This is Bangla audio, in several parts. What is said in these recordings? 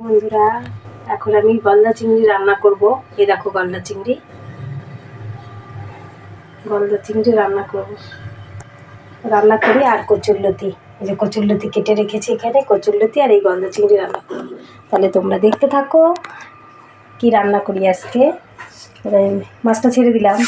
বন্ধুরা, এখন আমি গলদা চিংড়ি রান্না করব। এই দেখো গলদা চিংড়ি রান্না করি। আর কচুরলতি, এই যে কচুরলতি কেটে রেখেছি এখানে, কচুরলতি আর এই গলদা চিংড়ি রান্না করব। তাহলে তোমরা দেখতে থাকো কি রান্না করি আজকে। মাছটা ছেড়ে দিলাম।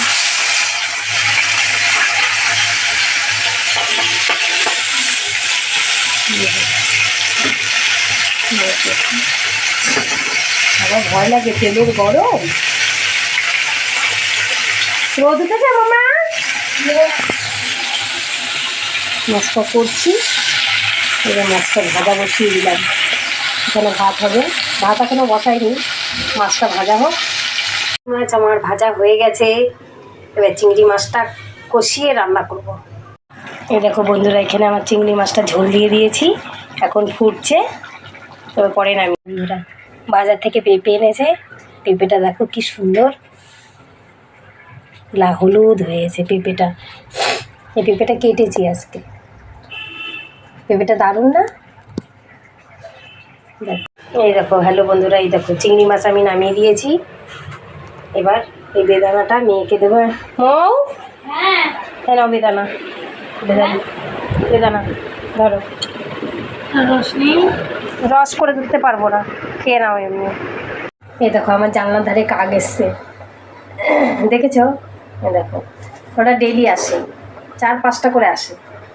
আবার ভয় লাগে, তেলের গরম। রোদ উঠেছে মামা। মাছটা করছি, এবার মাছটা ভাজা বসিয়ে দিলাম। এখানে ভাত হবে, ভাত এখনো বসাইনি, মাছটা ভাজা হোক। মাছ আমার ভাজা হয়ে গেছে, এবার চিংড়ি মাছটা কষিয়ে রান্না করব। এই দেখো বন্ধুরা, এখানে আমার চিংড়ি মাছটা ঝোল দিয়ে দিয়েছি, এখন ফুটছে। তবে পরে নামি। বন্ধুরা, বাজার থেকে পেঁপে এনেছে, পেঁপেটা দেখো কি সুন্দর হলুদ হয়েছে পেঁপেটা। এই পেঁপেটা কেটেছি আজকে। পেঁপেটা দারুণ না? এই দেখো, হ্যালো বন্ধুরা, এই দেখো চিংড়ি মাছ আমি নামিয়ে দিয়েছি। এবার এই বেদানাটা মেয়েকে দেবো। মৌ, হ্যাঁ নাও বেদানা, বেদানা ধরো। রস করে দিতে পারবো না, খেয়ে নাও এমনি। এই দেখো আমার জানলার ধারে কাক এসছে, দেখেছো? এই দেখো, ওটা ডেলি আসে, 4-5টা করে আসে।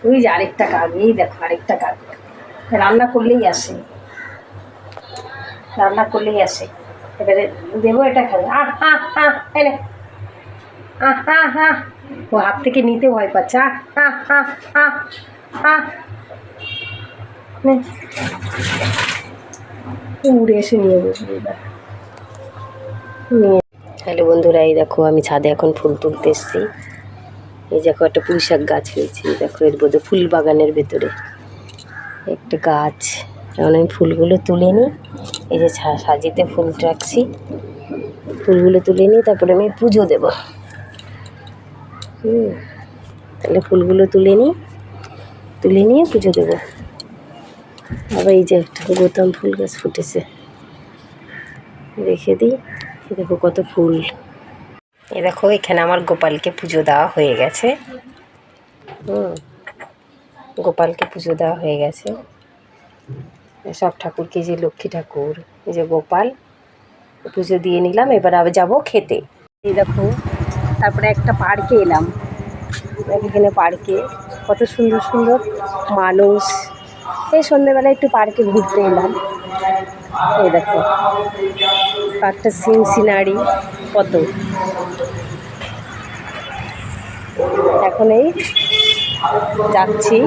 ওই যে আরেকটা কাক, এই দেখো আরেকটা কাক, রান্না করলেই আসে। এবারে দেবো, এটা খাবে। এনে ও হাত থেকে নিতে ভয় পাচ্ছে। উড়ে এসে নিয়ে বসবে। হ্যালো বন্ধুরা, এই দেখো আমি ছাদে এখন ফুল তুলতে এসেছি। এই দেখো একটা পুঁই শাক গাছ হয়েছে, দেখো এর মধ্যে ফুল বাগানের ভেতরে একটা গাছ। এখন আমি ফুলগুলো তুলে নিই, এই যে সাজিতে ফুল রাখছি, ফুলগুলো তুলে নিই, তারপরে আমি পুজো দেব। তাহলে ফুলগুলো তুলে নিয়ে পুজো দেবো। আবার এই যে একটা গোতাম ফুল গাছ ফুটেছে, রেখে দিই। দেখো কত ফুল। এই দেখো এখানে আমার গোপালকে পুজো দেওয়া হয়ে গেছে। গোপালকে পুজো দেওয়া হয়ে গেছে। সব ঠাকুরকে, যে লক্ষ্মী ঠাকুর, এই যে গোপাল, পুজো দিয়ে নিলাম। এবার আবার যাবো খেতে। এই দেখো, তারপরে একটা পার্কে এলাম। এখানে পার্কে কত সুন্দর সুন্দর মানুষ। এই সন্ধ্যেবেলায় একটু পার্কে ঘুরতে এলাম। এই দেখো পার্কটা সিনারি কত। এখন এই যাচ্ছি